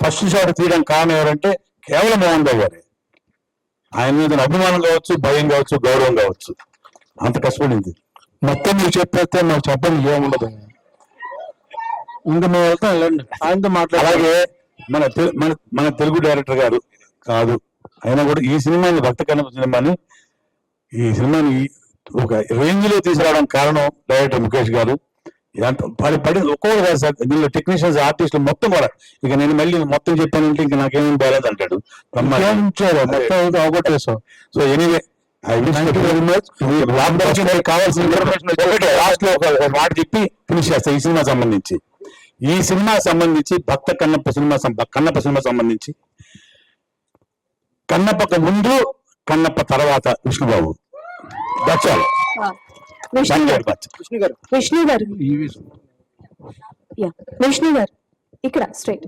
First shot తీయడానికి కారణం ఎవరంటే కేవలం మోహన్ బాబు గారే. ఆయన మీద అభిమానం కావచ్చు, భయం కావచ్చు, గౌరవం కావచ్చు, అంత కష్టపడింది. మొత్తం మీరు చెప్పేస్తే మాకు చెప్పండి ఏముండదు. ఇంకా మేము వెళ్తాం, వెళ్ళండి ఆయనతో మాట్లాడాలి. అలాగే మన తెలుగు డైరెక్టర్ గారు కాదు, అయినా కూడా ఈ సినిమాని భక్త కన్నప్ప సినిమాని ఒక రేంజ్ లో తీసుకురావడం కారణం డైరెక్టర్ ముఖేష్ గారు. పడి ఒక్కొక్కరు కాదు సార్, దీనిలో టెక్నీషియన్స్, ఆర్టిస్టులు మొత్తం కూడా. ఇక నేను మళ్ళీ మొత్తం చెప్పానంటే ఇంకా నాకేమేమి బాగాలేదు అంటాడు. అవగొట్టేసాం. సో ఎనీవే, కావాల్సిన ఇన్ఫర్మేషన్ లాస్ట్ లో ఒక మాట చెప్పి ఫినిష్ చేస్తా. ఈ సినిమా సంబంధించి భక్త కన్నప్ప సినిమా సంబంధించి కన్నప్పకు ముందు, కన్నప్ప తర్వాత విష్ణుబాబు. విష్ణు గారు ఇక్కడ స్ట్రైట్.